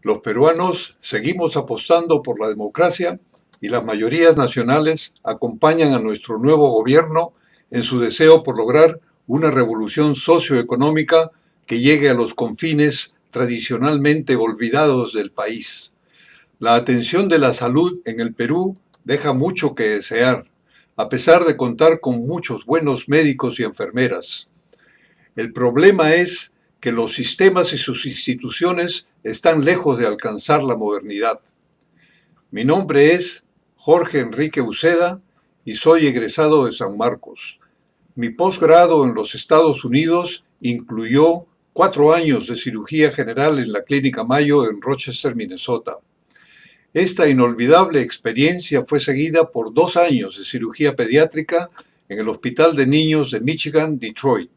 Los peruanos seguimos apostando por la democracia y las mayorías nacionales acompañan a nuestro nuevo gobierno en su deseo por lograr una revolución socioeconómica que llegue a los confines tradicionalmente olvidados del país. La atención de la salud en el Perú deja mucho que desear, a pesar de contar con muchos buenos médicos y enfermeras. El problema es que los sistemas y sus instituciones están lejos de alcanzar la modernidad. Mi nombre es Jorge Enrique Uceda y soy egresado de San Marcos. Mi posgrado en los Estados Unidos incluyó 4 años de cirugía general en la Clínica Mayo en Rochester, Minnesota. Esta inolvidable experiencia fue seguida por 2 años de cirugía pediátrica en el Hospital de Niños de Michigan, Detroit.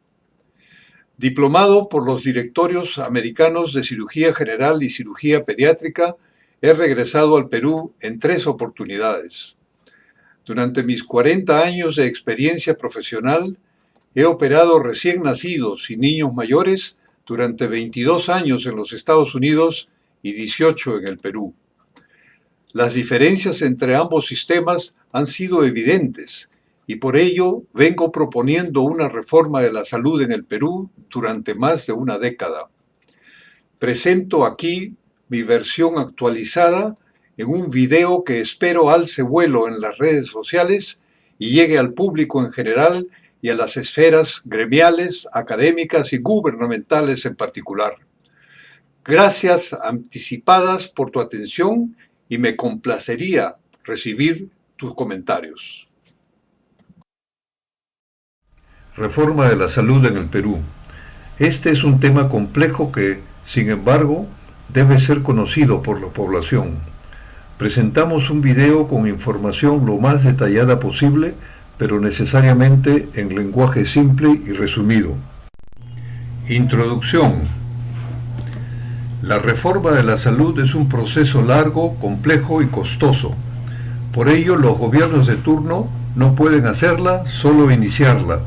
Diplomado por los directorios americanos de cirugía general y cirugía pediátrica, he regresado al Perú en 3 oportunidades. Durante mis 40 años de experiencia profesional, he operado recién nacidos y niños mayores durante 22 años en los Estados Unidos y 18 en el Perú. Las diferencias entre ambos sistemas han sido evidentes y por ello vengo proponiendo una reforma de la salud en el Perú durante más de una década. Presento aquí mi versión actualizada en un video que espero alce vuelo en las redes sociales y llegue al público en general y a las esferas gremiales, académicas y gubernamentales en particular. Gracias anticipadas por tu atención y me complacería recibir tus comentarios. Reforma de la salud en el Perú. Este es un tema complejo que, sin embargo, debe ser conocido por la población. Presentamos un video con información lo más detallada posible, pero necesariamente en lenguaje simple y resumido. Introducción. La reforma de la salud es un proceso largo, complejo y costoso. Por ello, los gobiernos de turno no pueden hacerla, solo iniciarla.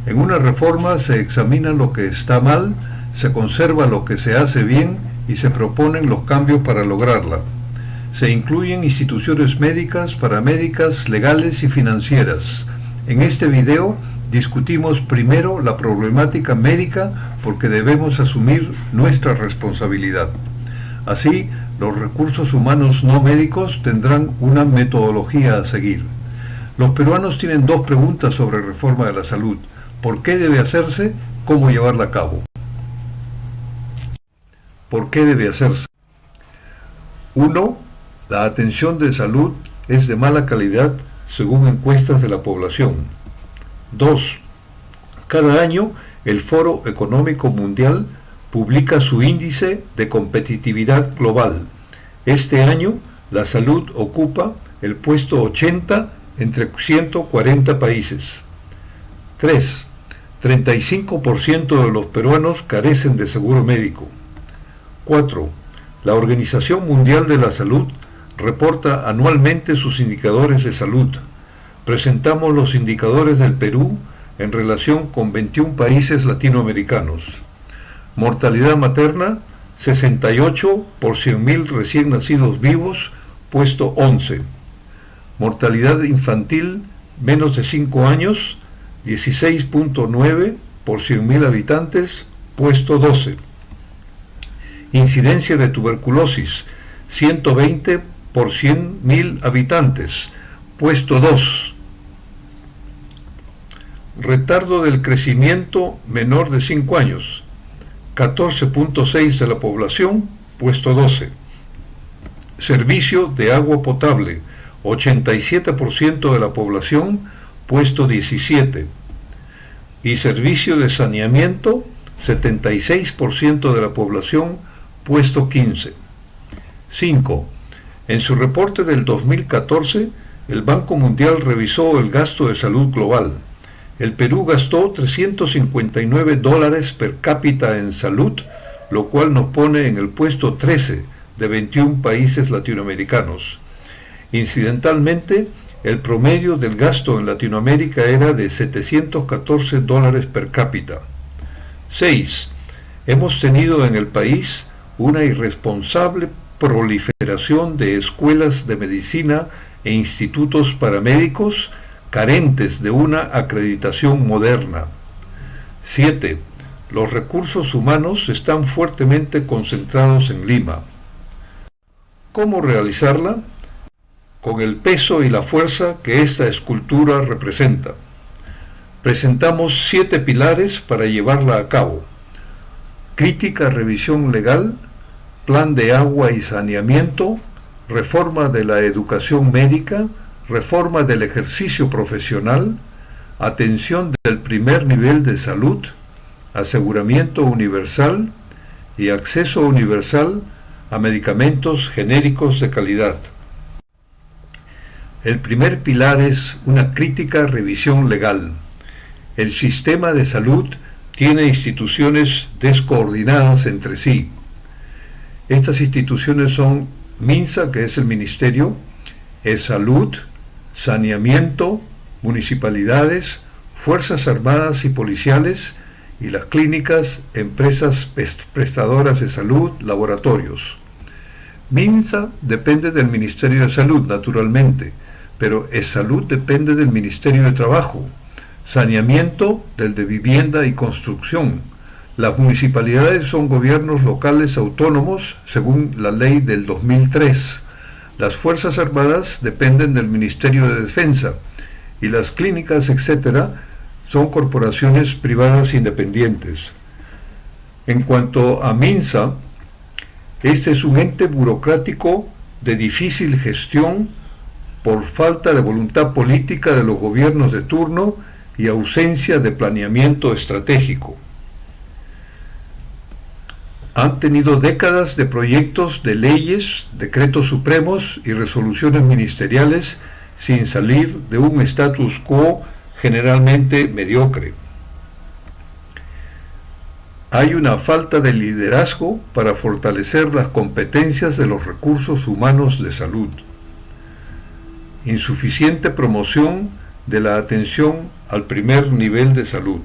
En una reforma se examina lo que está mal, se conserva lo que se hace bien y se proponen los cambios para lograrla. Se incluyen instituciones médicas, paramédicas, legales y financieras. En este video discutimos primero la problemática médica porque debemos asumir nuestra responsabilidad. Así, los recursos humanos no médicos tendrán una metodología a seguir. Los peruanos tienen 2 preguntas sobre reforma de la salud. ¿Por qué debe hacerse? ¿Cómo llevarla a cabo? ¿Por qué debe hacerse? 1. La atención de salud es de mala calidad según encuestas de la población. 2. Cada año el Foro Económico Mundial publica su índice de competitividad global. Este año la salud ocupa el puesto 80 entre 140 países. 3. 35% de los peruanos carecen de seguro médico. 4. La Organización Mundial de la Salud reporta anualmente sus indicadores de salud. Presentamos los indicadores del Perú en relación con 21 países latinoamericanos. Mortalidad materna, 68 por 100.000 recién nacidos vivos, puesto 11. Mortalidad infantil, menos de 5 años, 16.9 por 100.000 habitantes, puesto 12. Incidencia de tuberculosis, 120 por 100.000 habitantes, puesto 2. Retardo del crecimiento menor de 5 años, 14.6 de la población, puesto 12. Servicio de agua potable, 87% de la población, puesto 17. Y servicio de saneamiento, 76% de la población, puesto 15. 5. En su reporte del 2014, el Banco Mundial revisó el gasto de salud global. El Perú gastó $359 per cápita en salud, lo cual nos pone en el puesto 13 de 21 países latinoamericanos. Incidentalmente, el promedio del gasto en Latinoamérica era de $714 per cápita. 6. Hemos tenido en el país una irresponsable proliferación de escuelas de medicina e institutos paramédicos carentes de una acreditación moderna. 7. Los recursos humanos están fuertemente concentrados en Lima. ¿Cómo realizarla? Con el peso y la fuerza que esta escultura representa. Presentamos 7 pilares para llevarla a cabo: crítica, revisión legal, plan de agua y saneamiento, reforma de la educación médica, reforma del ejercicio profesional, atención del primer nivel de salud, aseguramiento universal y acceso universal a medicamentos genéricos de calidad. El primer pilar es una crítica revisión legal. El sistema de salud tiene instituciones descoordinadas entre sí. Estas instituciones son MINSA, que es el Ministerio, Salud, Saneamiento, Municipalidades, Fuerzas Armadas y Policiales, y las clínicas, empresas prestadoras de salud, laboratorios. MINSA depende del Ministerio de Salud, naturalmente, pero Salud depende del Ministerio de Trabajo, Saneamiento del de Vivienda y Construcción. Las municipalidades son gobiernos locales autónomos según la ley del 2003. Las Fuerzas Armadas dependen del Ministerio de Defensa y las clínicas, etcétera, son corporaciones privadas independientes. En cuanto a MINSA, este es un ente burocrático de difícil gestión por falta de voluntad política de los gobiernos de turno y ausencia de planeamiento estratégico. Han tenido décadas de proyectos de leyes, decretos supremos y resoluciones ministeriales sin salir de un status quo generalmente mediocre. Hay una falta de liderazgo para fortalecer las competencias de los recursos humanos de salud. Insuficiente promoción de la atención al primer nivel de salud.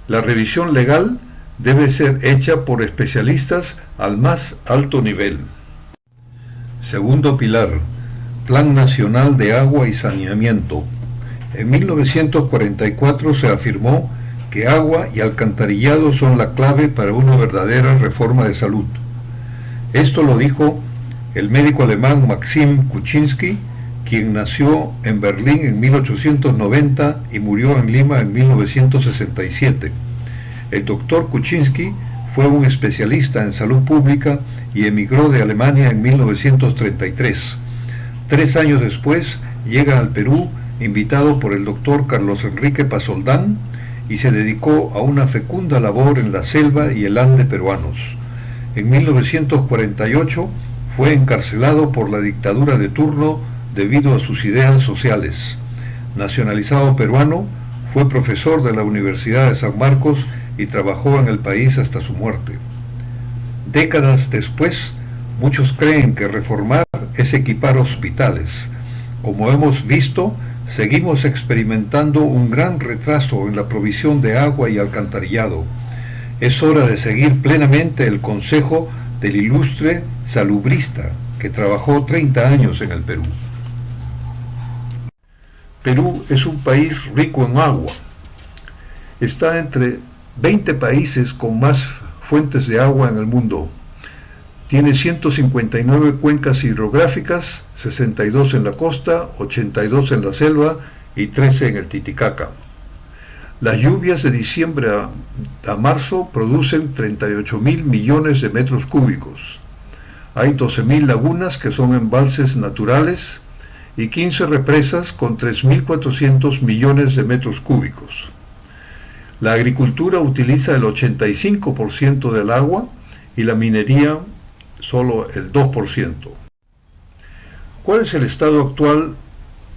La revisión legal debe ser hecha por especialistas al más alto nivel. Segundo pilar, Plan Nacional de Agua y Saneamiento. En 1944 se afirmó que agua y alcantarillado son la clave para una verdadera reforma de salud. Esto lo dijo el médico alemán Maxim Kuczynski, quien nació en Berlín en 1890 y murió en Lima en 1967. El doctor Kuczynski fue un especialista en salud pública y emigró de Alemania en 1933. 3 años después llega al Perú, invitado por el doctor Carlos Enrique Pasoldán, y se dedicó a una fecunda labor en la selva y el Ande peruanos. En 1948 fue encarcelado por la dictadura de turno debido a sus ideas sociales. Nacionalizado peruano, fue profesor de la Universidad de San Marcos y trabajó en el país hasta su muerte. Décadas después, muchos creen que reformar es equipar hospitales. Como hemos visto, seguimos experimentando un gran retraso en la provisión de agua y alcantarillado. Es hora de seguir plenamente el consejo del ilustre salubrista que trabajó 30 años en el Perú. Perú es un país rico en agua. Está entre 20 países con más fuentes de agua en el mundo. Tiene 159 cuencas hidrográficas, 62 en la costa, 82 en la selva y 13 en el Titicaca. Las lluvias de diciembre a marzo producen 38.000 millones de metros cúbicos. Hay 12.000 lagunas que son embalses naturales y 15 represas con 3.400 millones de metros cúbicos. La agricultura utiliza el 85% del agua y la minería solo el 2%. ¿Cuál es el estado actual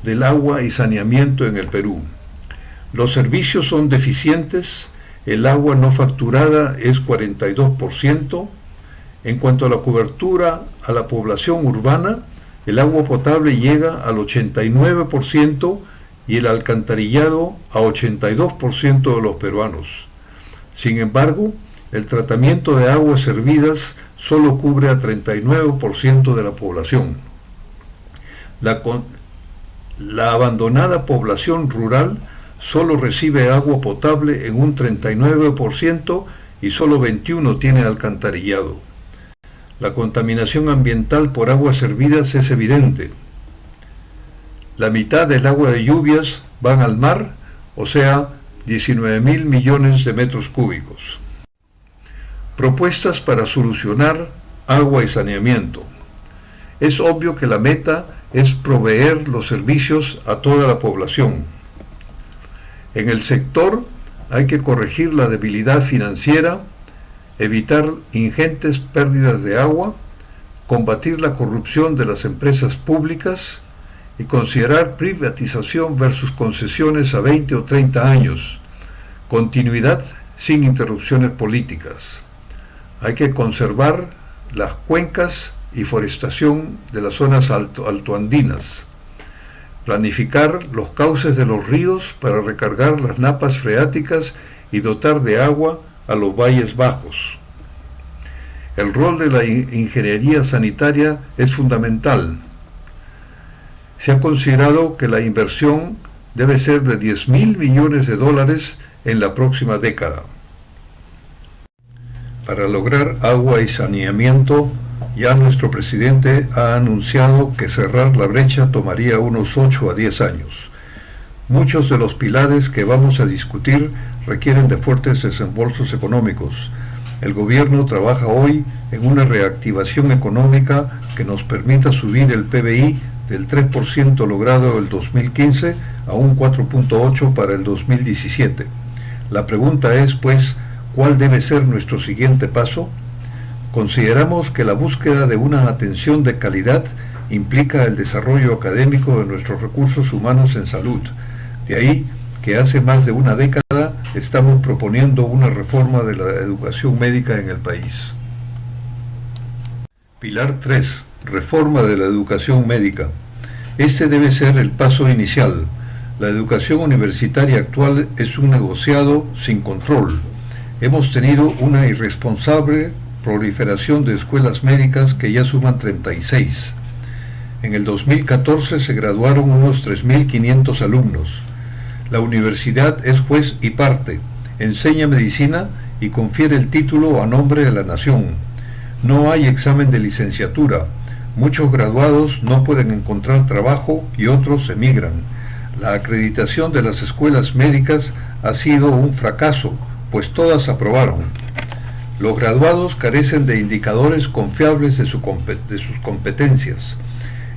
del agua y saneamiento en el Perú? Los servicios son deficientes, el agua no facturada es 42%. En cuanto a la cobertura a la población urbana, el agua potable llega al 89% y el alcantarillado a 82% de los peruanos. Sin embargo, el tratamiento de aguas servidas solo cubre a 39% de la población. La abandonada población rural solo recibe agua potable en un 39% y solo 21% tiene alcantarillado. La contaminación ambiental por aguas servidas es evidente. La mitad del agua de lluvias van al mar, o sea, 19.000 millones de metros cúbicos. Propuestas para solucionar agua y saneamiento. Es obvio que la meta es proveer los servicios a toda la población. En el sector hay que corregir la debilidad financiera, evitar ingentes pérdidas de agua, combatir la corrupción de las empresas públicas y considerar privatización versus concesiones a 20 o 30 años, continuidad sin interrupciones políticas. Hay que conservar las cuencas y forestación de las zonas altoandinas, planificar los cauces de los ríos para recargar las napas freáticas y dotar de agua a los valles bajos. El rol de la ingeniería sanitaria es fundamental. Se ha considerado que la inversión debe ser de $10.000 millones en la próxima década. Para lograr agua y saneamiento, ya nuestro presidente ha anunciado que cerrar la brecha tomaría unos 8 a 10 años. Muchos de los pilares que vamos a discutir requieren de fuertes desembolsos económicos. El gobierno trabaja hoy en una reactivación económica que nos permita subir el PBI del 3% logrado en el 2015 a un 4.8% para el 2017. La pregunta es, pues, ¿cuál debe ser nuestro siguiente paso? Consideramos que la búsqueda de una atención de calidad implica el desarrollo académico de nuestros recursos humanos en salud. De ahí que hace más de una década estamos proponiendo una reforma de la educación médica en el país. Pilar 3. Reforma de la educación médica. Este debe ser el paso inicial. La educación universitaria actual es un negociado sin control. Hemos tenido una irresponsable proliferación de escuelas médicas que ya suman 36. En el 2014 se graduaron unos 3.500 alumnos. La universidad es juez y parte, enseña medicina y confiere el título a nombre de la nación. No hay examen de licenciatura. Muchos graduados no pueden encontrar trabajo y otros emigran. La acreditación de las escuelas médicas ha sido un fracaso, pues todas aprobaron. Los graduados carecen de indicadores confiables de sus competencias.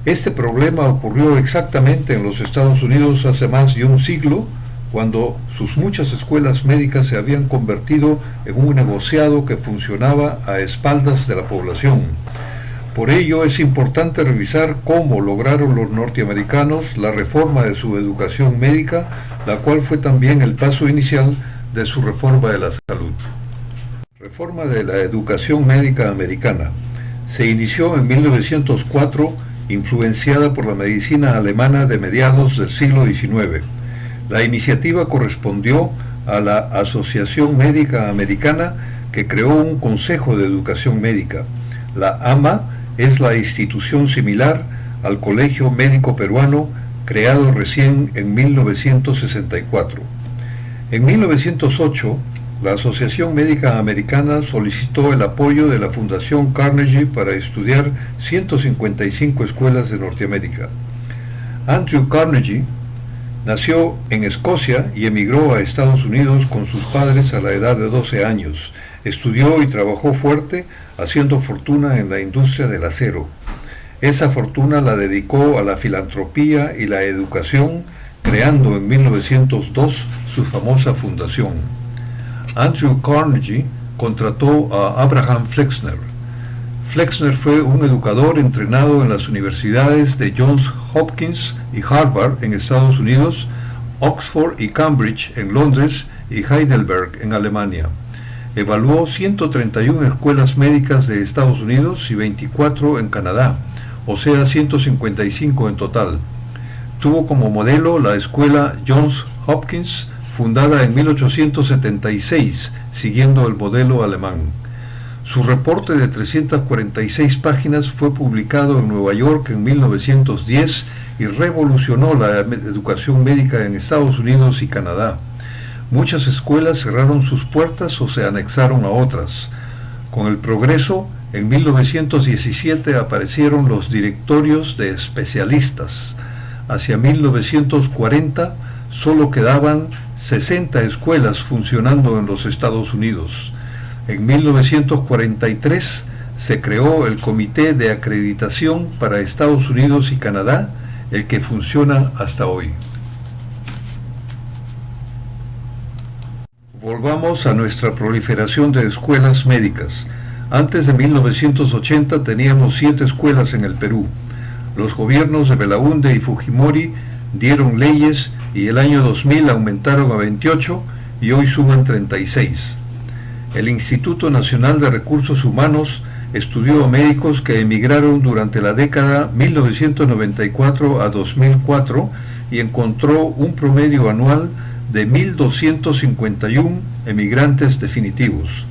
Este problema ocurrió exactamente en los Estados Unidos hace más de un siglo, cuando sus muchas escuelas médicas se habían convertido en un negociado que funcionaba a espaldas de la población. Por ello es importante revisar cómo lograron los norteamericanos la reforma de su educación médica, la cual fue también el paso inicial de su reforma de la salud. Reforma de la educación médica americana. Se inició en 1904, influenciada por la medicina alemana de mediados del siglo XIX. La iniciativa correspondió a la Asociación Médica Americana, que creó un Consejo de Educación Médica. La AMA es la institución similar al Colegio Médico Peruano, creado recién en 1964. En 1908, la Asociación Médica Americana solicitó el apoyo de la Fundación Carnegie para estudiar 155 escuelas de Norteamérica. Andrew Carnegie nació en Escocia y emigró a Estados Unidos con sus padres a la edad de 12 años. Estudió y trabajó fuerte, haciendo fortuna en la industria del acero. Esa fortuna la dedicó a la filantropía y la educación, creando en 1902 su famosa fundación. Andrew Carnegie contrató a Abraham Flexner. Flexner fue un educador entrenado en las universidades de Johns Hopkins y Harvard en Estados Unidos, Oxford y Cambridge en Londres y Heidelberg en Alemania. Evaluó 131 escuelas médicas de Estados Unidos y 24 en Canadá, o sea 155 en total. Tuvo como modelo la escuela Johns Hopkins, fundada en 1876, siguiendo el modelo alemán. Su reporte de 346 páginas fue publicado en Nueva York en 1910 y revolucionó la educación médica en Estados Unidos y Canadá. Muchas escuelas cerraron sus puertas o se anexaron a otras. Con el progreso, en 1917 aparecieron los directorios de especialistas. Hacia 1940 solo quedaban 60 escuelas funcionando en los Estados Unidos. En 1943 se creó el Comité de Acreditación para Estados Unidos y Canadá, el que funciona hasta hoy. Volvamos a nuestra proliferación de escuelas médicas. Antes de 1980 teníamos 7 escuelas en el Perú. Los gobiernos de Belaúnde y Fujimori dieron leyes y el año 2000 aumentaron a 28 y hoy suman 36. El Instituto Nacional de Recursos Humanos estudió a médicos que emigraron durante la década 1994 a 2004 y encontró un promedio anual de 1.251 emigrantes definitivos.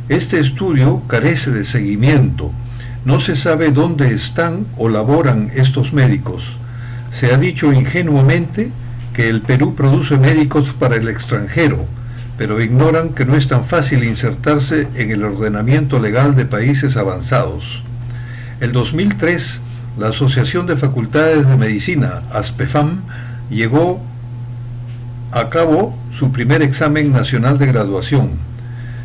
Este estudio carece de seguimiento. No se sabe dónde están o laboran estos médicos. Se ha dicho ingenuamente que el Perú produce médicos para el extranjero, pero ignoran que no es tan fácil insertarse en el ordenamiento legal de países avanzados. En 2003, la Asociación de Facultades de Medicina, ASPEFAM, llevó a cabo su primer examen nacional de graduación.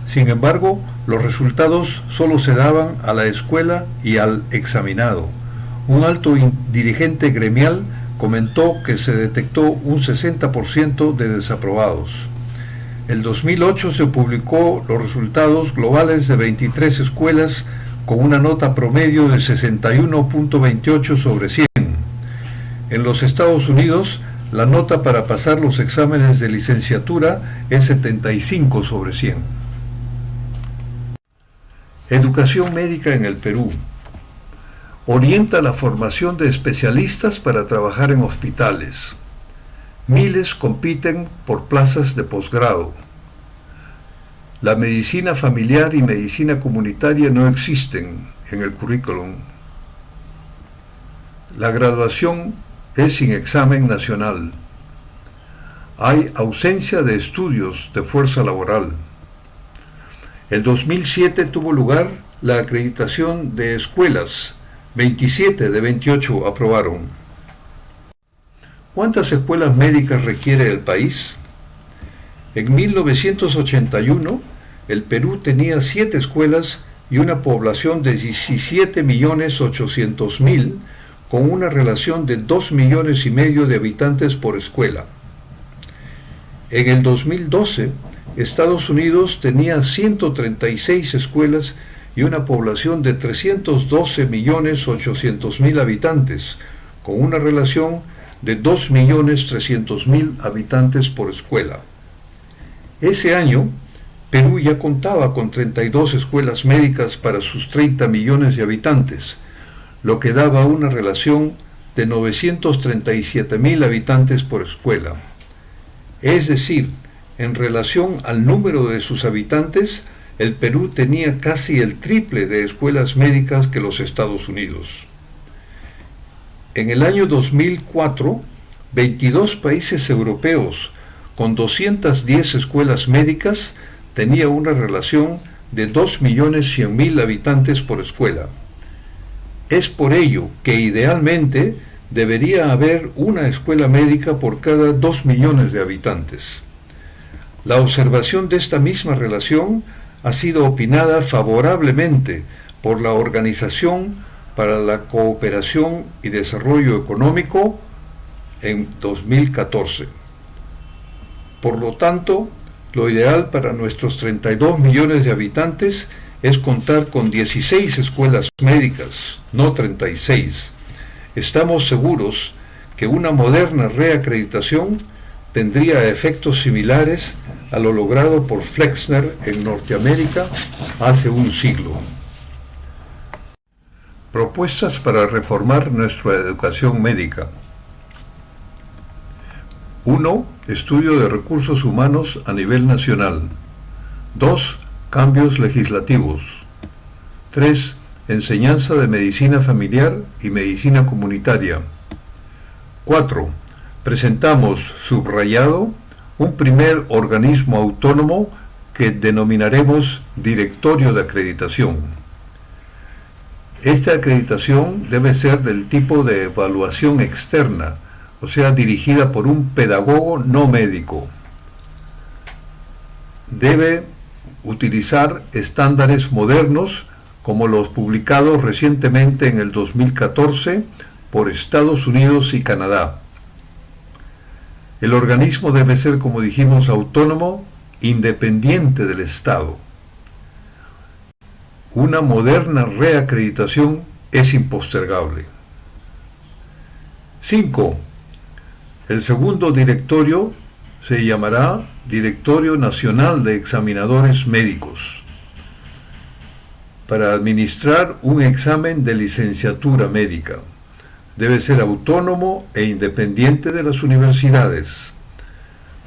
Sin embargo, los resultados solo se daban a la escuela y al examinado. Un alto dirigente gremial comentó que se detectó un 60% de desaprobados. En 2008 se publicó los resultados globales de 23 escuelas con una nota promedio de 61.28 sobre 100. En los Estados Unidos, la nota para pasar los exámenes de licenciatura es 75 sobre 100. Educación médica en el Perú. Orienta la formación de especialistas para trabajar en hospitales. Miles compiten por plazas de posgrado. La medicina familiar y medicina comunitaria no existen en el currículum. La graduación es sin examen nacional. Hay ausencia de estudios de fuerza laboral. En 2007 tuvo lugar la acreditación de escuelas. 27 de 28 aprobaron. ¿Cuántas escuelas médicas requiere el país? En 1981, el Perú tenía 7 escuelas y una población de 17.800.000, con una relación de 2,5 millones de habitantes por escuela. En el 2012, Estados Unidos tenía 136 escuelas y una población de 312.800.000 habitantes, con una relación de 2.300.000 habitantes por escuela. Ese año, Perú ya contaba con 32 escuelas médicas para sus 30 millones de habitantes, lo que daba una relación de 937.000 habitantes por escuela. Es decir, en relación al número de sus habitantes, el Perú tenía casi el triple de escuelas médicas que los Estados Unidos. En el año 2004, 22 países europeos con 210 escuelas médicas tenía una relación de 2.100.000 habitantes por escuela. Es por ello que idealmente debería haber una escuela médica por cada 2 millones de habitantes. La observación de esta misma relación ha sido opinada favorablemente por la Organización para la Cooperación y Desarrollo Económico en 2014. Por lo tanto, lo ideal para nuestros 32 millones de habitantes es contar con 16 escuelas médicas, no 36. Estamos seguros que una moderna reacreditación tendría efectos similares a lo logrado por Flexner en Norteamérica hace un siglo. Propuestas para reformar nuestra educación médica. 1. Estudio de recursos humanos a nivel nacional. 2. Cambios legislativos. 3. Enseñanza de medicina familiar y medicina comunitaria. 4. Presentamos, subrayado, un primer organismo autónomo que denominaremos Directorio de Acreditación. Esta acreditación debe ser del tipo de evaluación externa, o sea, dirigida por un pedagogo no médico. Debe utilizar estándares modernos como los publicados recientemente en el 2014 por Estados Unidos y Canadá. El organismo debe ser, como dijimos, autónomo, independiente del Estado. Una moderna reacreditación es impostergable. 5. El segundo directorio se llamará Directorio Nacional de Examinadores Médicos, para administrar un examen de licenciatura médica. Debe ser autónomo e independiente de las universidades,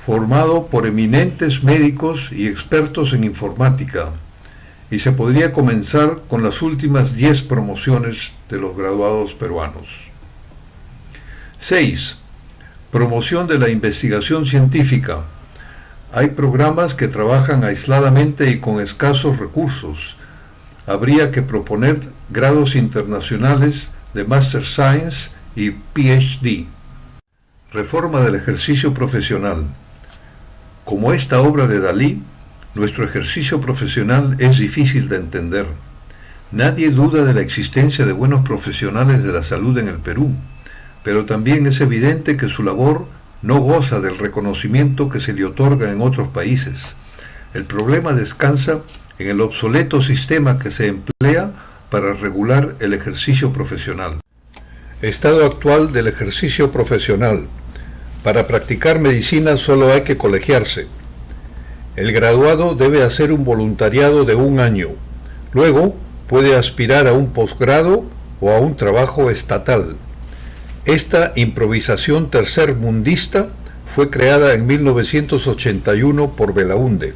formado por eminentes médicos y expertos en informática, y se podría comenzar con las últimas 10 promociones de los graduados peruanos. 6. Promoción de la investigación científica. Hay programas que trabajan aisladamente y con escasos recursos. Habría que proponer grados internacionales de Master Science y PhD. Reforma del ejercicio profesional. Como esta obra de Dalí, nuestro ejercicio profesional es difícil de entender. Nadie duda de la existencia de buenos profesionales de la salud en el Perú, pero también es evidente que su labor no goza del reconocimiento que se le otorga en otros países. El problema descansa en el obsoleto sistema que se emplea para regular el ejercicio profesional. Estado actual del ejercicio profesional. Para practicar medicina solo hay que colegiarse. El graduado debe hacer un voluntariado de 1 año. Luego puede aspirar a un posgrado o a un trabajo estatal. Esta improvisación tercermundista fue creada en 1981 por Belaúnde.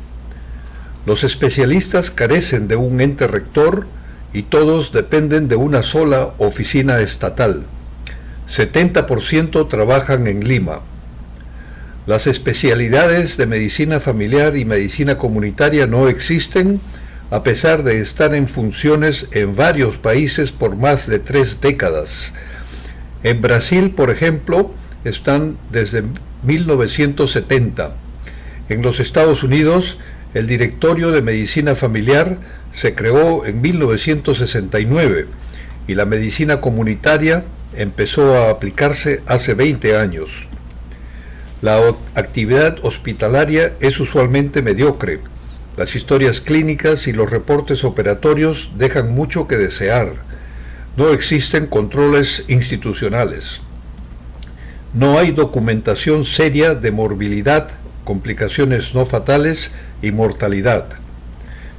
Los especialistas carecen de un ente rector y todos dependen de una sola oficina estatal. 70% trabajan en Lima. Las especialidades de medicina familiar y medicina comunitaria no existen, a pesar de estar en funciones en varios países por más de 3 décadas. En Brasil, por ejemplo, están desde 1970. En los Estados Unidos, el Directorio de Medicina Familiar se creó en 1969 y la medicina comunitaria empezó a aplicarse hace 20 años. La actividad hospitalaria es usualmente mediocre. Las historias clínicas y los reportes operatorios dejan mucho que desear. No existen controles institucionales. No hay documentación seria de morbilidad, complicaciones no fatales y mortalidad.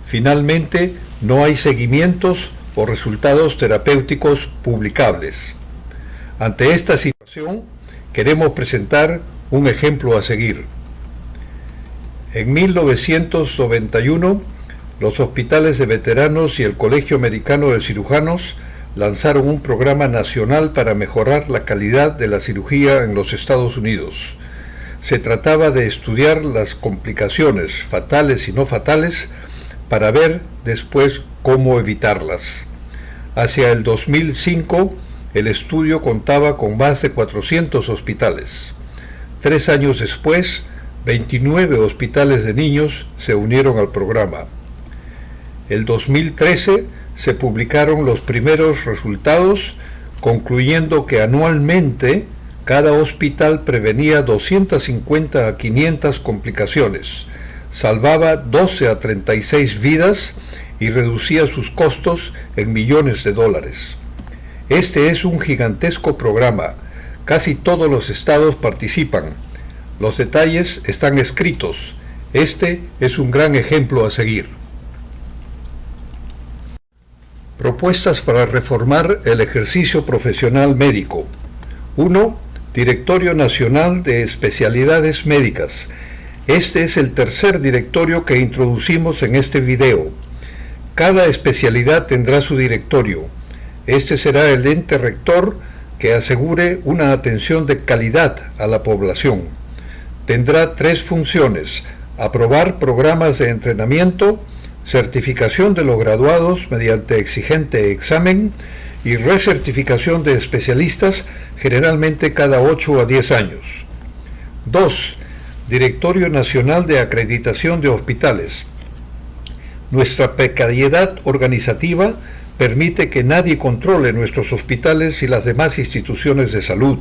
Finalmente, no hay seguimientos o resultados terapéuticos publicables. Ante esta situación, queremos presentar un ejemplo a seguir. En 1991, los hospitales de veteranos y el Colegio Americano de Cirujanos lanzaron un programa nacional para mejorar la calidad de la cirugía en los Estados Unidos. Se trataba de estudiar las complicaciones fatales y no fatales para ver después cómo evitarlas. Hacia el 2005, el estudio contaba con más de 400 hospitales. 3 años después, 29 hospitales de niños se unieron al programa. El 2013 se publicaron los primeros resultados, concluyendo que anualmente cada hospital prevenía 250 a 500 complicaciones, salvaba 12 a 36 vidas y reducía sus costos en millones de dólares. Este es un gigantesco programa. Casi todos los estados participan. Los detalles están escritos. Este es un gran ejemplo a seguir. Propuestas para reformar el ejercicio profesional médico. 1. Directorio Nacional de Especialidades Médicas. Este es el tercer directorio que introducimos en este video. Cada especialidad tendrá su directorio. Este será el ente rector que asegure una atención de calidad a la población. Tendrá tres funciones: aprobar programas de entrenamiento, certificación de los graduados mediante exigente examen y recertificación de especialistas, generalmente cada 8 a 10 años. 2. Directorio Nacional de Acreditación de Hospitales. Nuestra precariedad organizativa permite que nadie controle nuestros hospitales y las demás instituciones de salud.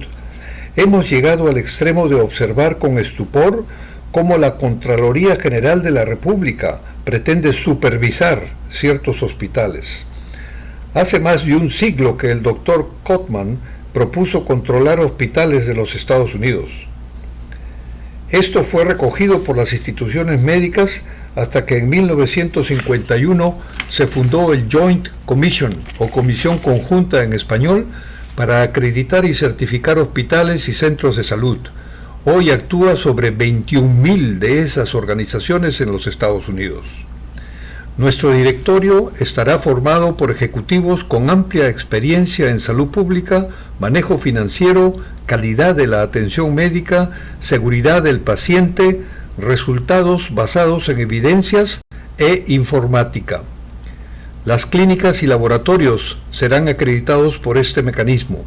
Hemos llegado al extremo de observar con estupor cómo la Contraloría General de la República pretende supervisar ciertos hospitales. Hace más de un siglo que el doctor Cotman propuso controlar hospitales de los Estados Unidos. Esto fue recogido por las instituciones médicas hasta que en 1951 se fundó el Joint Commission, o Comisión Conjunta en español, para acreditar y certificar hospitales y centros de salud. Hoy actúa sobre 21.000 de esas organizaciones en los Estados Unidos. Nuestro directorio estará formado por ejecutivos con amplia experiencia en salud pública, manejo financiero, calidad de la atención médica, seguridad del paciente, resultados basados en evidencias e informática. Las clínicas y laboratorios serán acreditados por este mecanismo.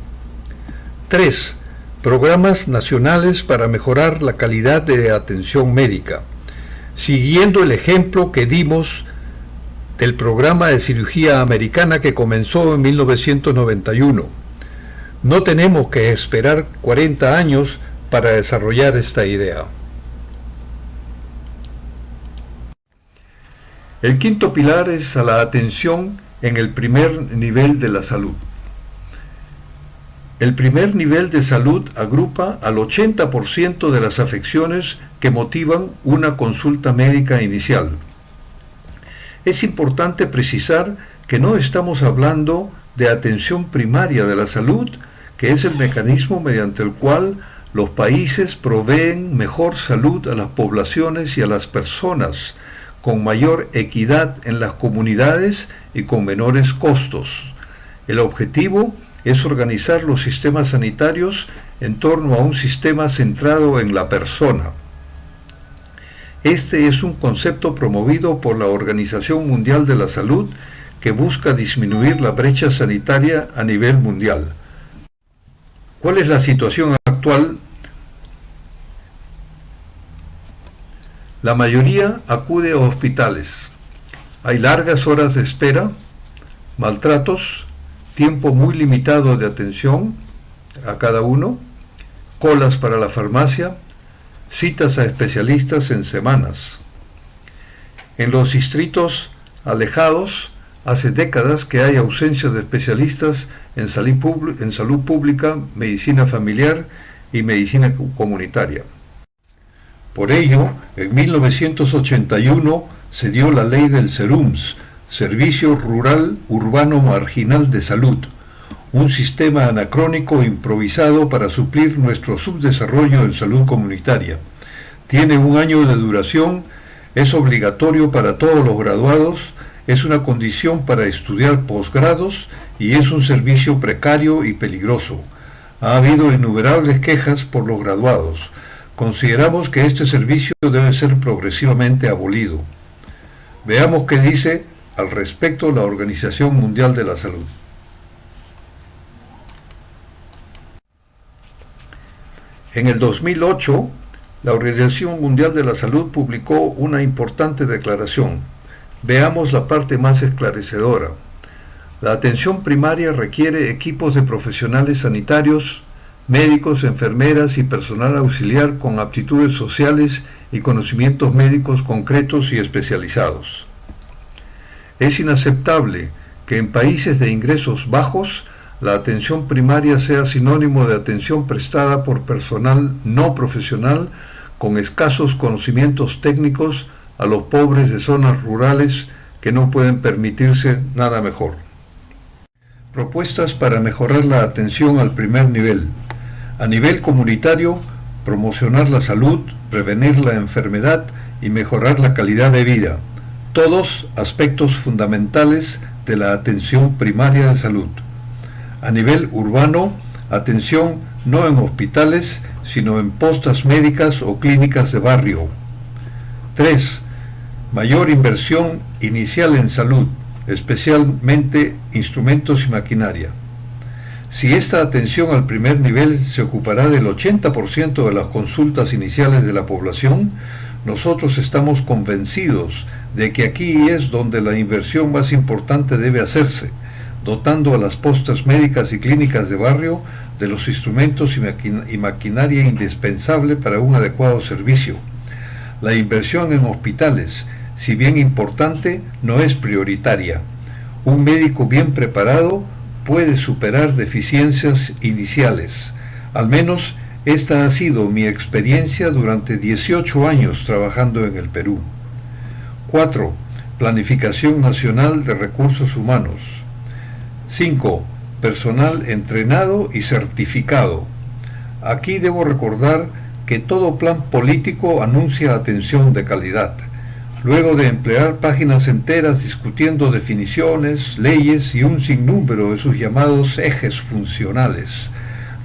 3. Programas nacionales para mejorar la calidad de atención médica. Siguiendo el ejemplo que dimos del programa de cirugía americana que comenzó en 1991. No tenemos que esperar 40 años para desarrollar esta idea. El quinto pilar es a la atención en el primer nivel de la salud. El primer nivel de salud agrupa al 80% de las afecciones que motivan una consulta médica inicial. Es importante precisar que no estamos hablando de atención primaria de la salud, que es el mecanismo mediante el cual los países proveen mejor salud a las poblaciones y a las personas, con mayor equidad en las comunidades y con menores costos. El objetivo es organizar los sistemas sanitarios en torno a un sistema centrado en la persona. Este es un concepto promovido por la Organización Mundial de la Salud que busca disminuir la brecha sanitaria a nivel mundial. ¿Cuál es la situación actual? La mayoría acude a hospitales. Hay largas horas de espera, maltratos, tiempo muy limitado de atención a cada uno, colas para la farmacia, citas a especialistas en semanas. En los distritos alejados, hace décadas que hay ausencia de especialistas en salud pública, medicina familiar y medicina comunitaria. Por ello, en 1981 se dio la ley del SERUMS, Servicio Rural Urbano Marginal de Salud, un sistema anacrónico improvisado para suplir nuestro subdesarrollo en salud comunitaria. Tiene 1 año de duración, es obligatorio para todos los graduados, es una condición para estudiar posgrados y es un servicio precario y peligroso. Ha habido innumerables quejas por los graduados. Consideramos que este servicio debe ser progresivamente abolido. Veamos qué dice al respecto la Organización Mundial de la Salud. En el 2008, la Organización Mundial de la Salud publicó una importante declaración. Veamos la parte más esclarecedora. La atención primaria requiere equipos de profesionales sanitarios, médicos, enfermeras y personal auxiliar con aptitudes sociales y conocimientos médicos concretos y especializados. Es inaceptable que en países de ingresos bajos la atención primaria sea sinónimo de atención prestada por personal no profesional con escasos conocimientos técnicos a los pobres de zonas rurales que no pueden permitirse nada mejor. Propuestas para mejorar la atención al primer nivel. A nivel comunitario, promocionar la salud, prevenir la enfermedad y mejorar la calidad de vida, todos aspectos fundamentales de la atención primaria de salud. A nivel urbano, atención no en hospitales, sino en postas médicas o clínicas de barrio. 3. Mayor inversión inicial en salud, especialmente instrumentos y maquinaria. Si esta atención al primer nivel se ocupará del 80% de las consultas iniciales de la población, nosotros estamos convencidos de que aquí es donde la inversión más importante debe hacerse, dotando a las postas médicas y clínicas de barrio de los instrumentos y maquinaria indispensable para un adecuado servicio. La inversión en hospitales, si bien importante, no es prioritaria. Un médico bien preparado puede superar deficiencias iniciales. Al menos esta ha sido mi experiencia durante 18 años trabajando en el Perú. 4. Planificación nacional de recursos humanos. 5. Personal entrenado y certificado. Aquí debo recordar que todo plan político anuncia atención de calidad. Luego de emplear páginas enteras discutiendo definiciones, leyes y un sinnúmero de sus llamados ejes funcionales,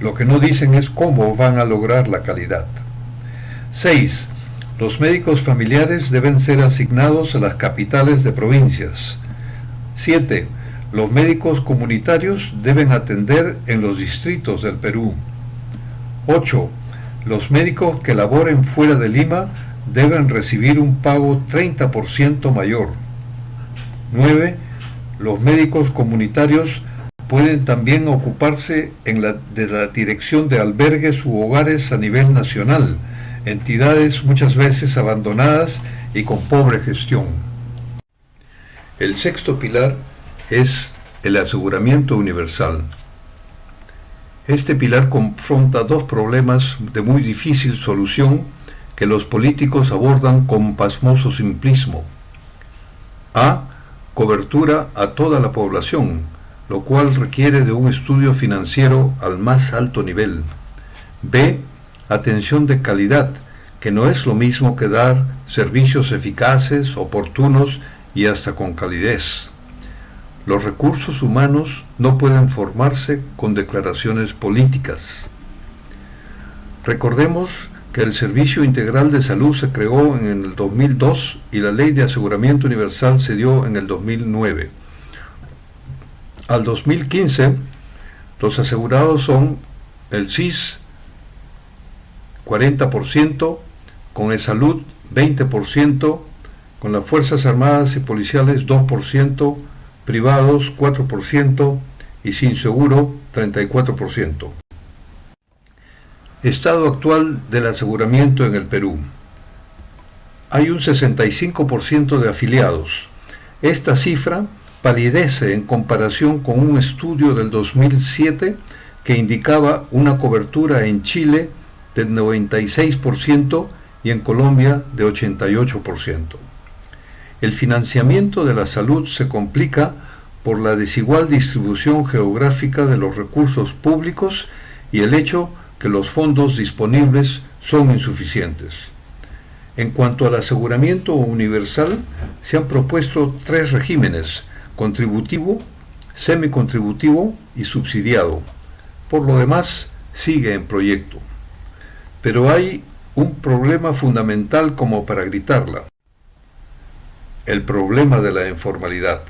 lo que no dicen es cómo van a lograr la calidad. 6. Los médicos familiares deben ser asignados a las capitales de provincias. 7. Los médicos comunitarios deben atender en los distritos del Perú. 8. Los médicos que laboren fuera de Lima deben recibir un pago 30% mayor. 9. Los médicos comunitarios pueden también ocuparse de la dirección de albergues u hogares a nivel nacional, entidades muchas veces abandonadas y con pobre gestión. El sexto pilar es el aseguramiento universal. Este pilar confronta dos problemas de muy difícil solución que los políticos abordan con pasmoso simplismo. A. Cobertura a toda la población, lo cual requiere de un estudio financiero al más alto nivel. B. Atención de calidad, que no es lo mismo que dar servicios eficaces, oportunos y hasta con calidez. Los recursos humanos no pueden formarse con declaraciones políticas. Recordemos que el Servicio Integral de Salud se creó en el 2002 y la Ley de Aseguramiento Universal se dio en el 2009. Al 2015, los asegurados son el SIS 40%, con ESalud 20%, con las Fuerzas Armadas y Policiales 2%, privados 4% y sin seguro 34%. Estado actual del aseguramiento en el Perú. Hay un 65% de afiliados. Esta cifra palidece en comparación con un estudio del 2007 que indicaba una cobertura en Chile del 96% y en Colombia de 88%. El financiamiento de la salud se complica por la desigual distribución geográfica de los recursos públicos y el hecho que los fondos disponibles son insuficientes. En cuanto al aseguramiento universal, se han propuesto 3 regímenes: contributivo, semicontributivo y subsidiado. Por lo demás, sigue en proyecto. Pero hay un problema fundamental como para gritarla: el problema de la informalidad.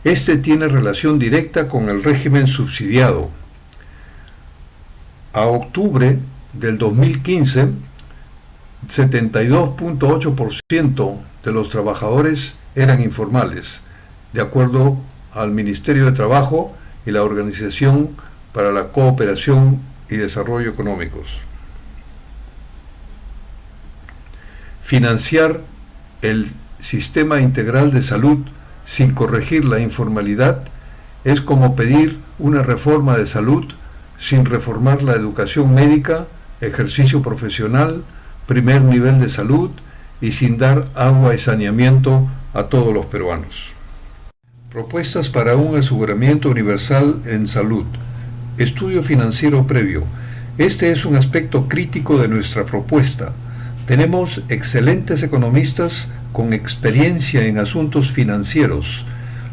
Este tiene relación directa con el régimen subsidiado. A octubre del 2015, 72.8% de los trabajadores eran informales, de acuerdo al Ministerio de Trabajo y la Organización para la Cooperación y Desarrollo Económicos. Financiar el sistema integral de salud sin corregir la informalidad es como pedir una reforma de salud sin reformar la educación médica, ejercicio profesional, primer nivel de salud y sin dar agua y saneamiento a todos los peruanos. Propuestas para un aseguramiento universal en salud. Estudio financiero previo. Este es un aspecto crítico de nuestra propuesta. Tenemos excelentes economistas con experiencia en asuntos financieros.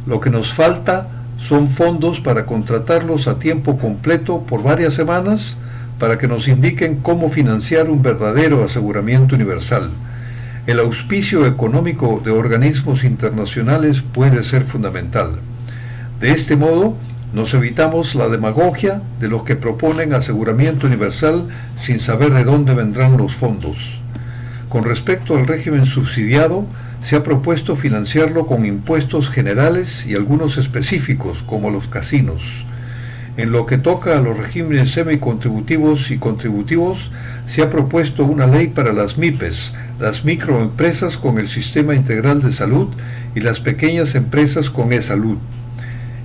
Lo que nos falta son fondos para contratarlos a tiempo completo por varias semanas para que nos indiquen cómo financiar un verdadero aseguramiento universal. El auspicio económico de organismos internacionales puede ser fundamental. De este modo, nos evitamos la demagogia de los que proponen aseguramiento universal sin saber de dónde vendrán los fondos. Con respecto al régimen subsidiado, se ha propuesto financiarlo con impuestos generales y algunos específicos, como los casinos. En lo que toca a los regímenes semicontributivos y contributivos, se ha propuesto una ley para las MIPES, las microempresas con el Sistema Integral de Salud y las pequeñas empresas con e-Salud.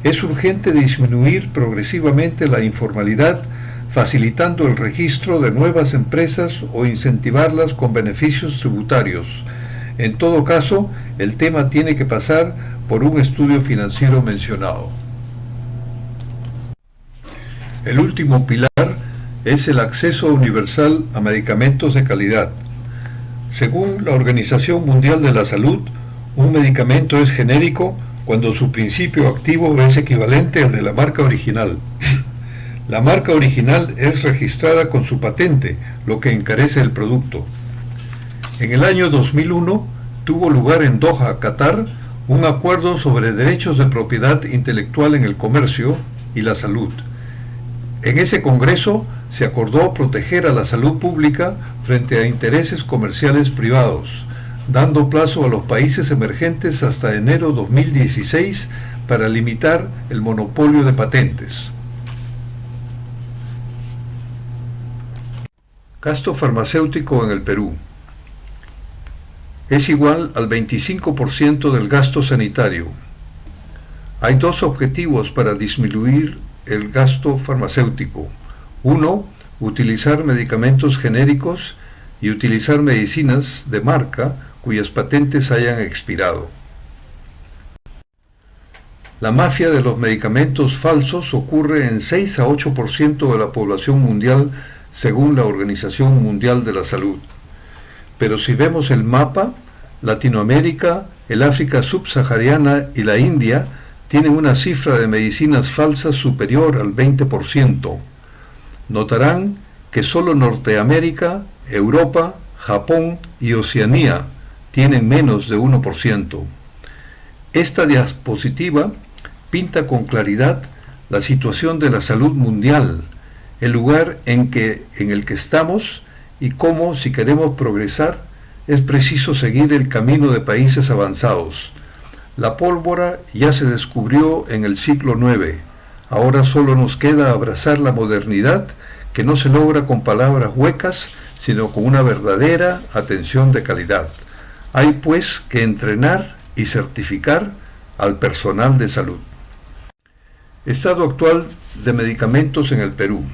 Es urgente disminuir progresivamente la informalidad, facilitando el registro de nuevas empresas o incentivarlas con beneficios tributarios. En todo caso, el tema tiene que pasar por un estudio financiero mencionado. El último pilar es el acceso universal a medicamentos de calidad. Según la Organización Mundial de la Salud, un medicamento es genérico cuando su principio activo es equivalente al de la marca original. La marca original es registrada con su patente, lo que encarece el producto. En el año 2001 tuvo lugar en Doha, Qatar, un acuerdo sobre derechos de propiedad intelectual en el comercio y la salud. En ese congreso se acordó proteger a la salud pública frente a intereses comerciales privados, dando plazo a los países emergentes hasta enero 2016 para limitar el monopolio de patentes. Gasto farmacéutico en el Perú. Es igual al 25% del gasto sanitario. Hay dos objetivos para disminuir el gasto farmacéutico. Uno, utilizar medicamentos genéricos y utilizar medicinas de marca cuyas patentes hayan expirado. La mafia de los medicamentos falsos ocurre en 6 a 8% de la población mundial según la Organización Mundial de la Salud. Pero si vemos el mapa, Latinoamérica, el África subsahariana y la India tienen una cifra de medicinas falsas superior al 20%. Notarán que solo Norteamérica, Europa, Japón y Oceanía tienen menos de 1%. Esta diapositiva pinta con claridad la situación de la salud mundial, el lugar en el que estamos y cómo, si queremos progresar, es preciso seguir el camino de países avanzados. La pólvora ya se descubrió en el siglo IX. Ahora solo nos queda abrazar la modernidad, que no se logra con palabras huecas, sino con una verdadera atención de calidad. Hay pues que entrenar y certificar al personal de salud. Estado actual de medicamentos en el Perú.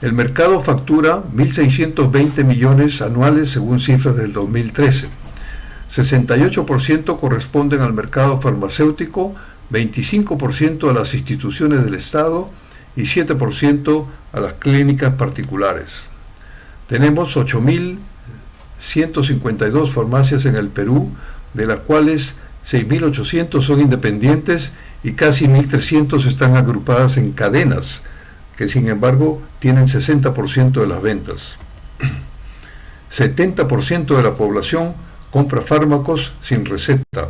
El mercado factura 1.620 millones anuales según cifras del 2013. 68% corresponden al mercado farmacéutico, 25% a las instituciones del Estado y 7% a las clínicas particulares. Tenemos 8.152 farmacias en el Perú, de las cuales 6.800 son independientes y casi 1.300 están agrupadas en cadenas, que sin embargo tienen 60% de las ventas. 70% de la población compra fármacos sin receta.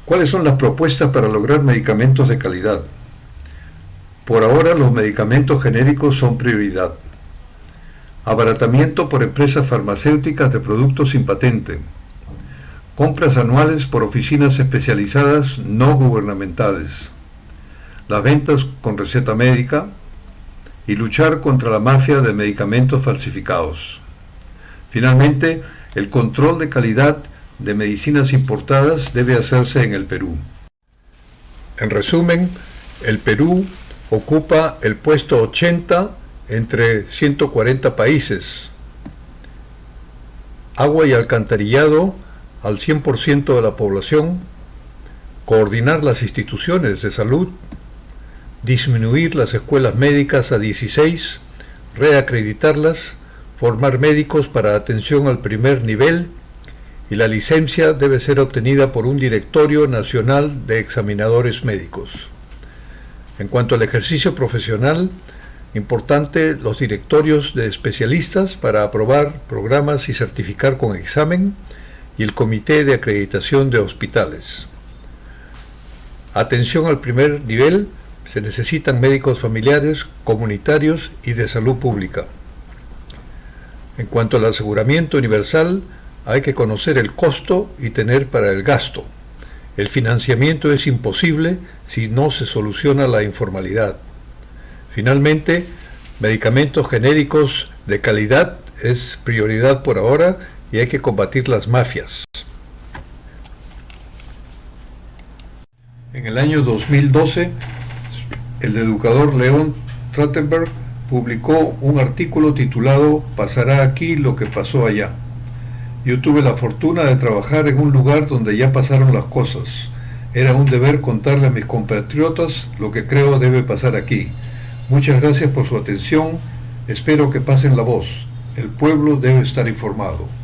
¿Cuáles son las propuestas para lograr medicamentos de calidad? Por ahora los medicamentos genéricos son prioridad. Abaratamiento por empresas farmacéuticas de productos sin patente. Compras anuales por oficinas especializadas no gubernamentales. Las ventas con receta médica y luchar contra la mafia de medicamentos falsificados. Finalmente, el control de calidad de medicinas importadas debe hacerse en el Perú. En resumen, el Perú ocupa el puesto 80 entre 140 países. Agua y alcantarillado al 100% de la población. Coordinar las instituciones de salud. disminuir las escuelas médicas a 16, reacreditarlas, formar médicos para atención al primer nivel, y la licencia debe ser obtenida por un directorio nacional de examinadores médicos. En cuanto al ejercicio profesional, importante los directorios de especialistas para aprobar programas y certificar con examen, y el comité de acreditación de hospitales. Atención al primer nivel, se necesitan médicos familiares, comunitarios y de salud pública. En cuanto al aseguramiento universal, hay que conocer el costo y tener para el gasto. El financiamiento es imposible si no se soluciona la informalidad. Finalmente, medicamentos genéricos de calidad es prioridad por ahora y hay que combatir las mafias. En el año 2012, el educador León Trachtenberg publicó un artículo titulado "Pasará aquí lo que pasó allá". Yo tuve la fortuna de trabajar en un lugar donde ya pasaron las cosas. Era un deber contarle a mis compatriotas lo que creo debe pasar aquí. Muchas gracias por su atención. Espero que pasen la voz. El pueblo debe estar informado.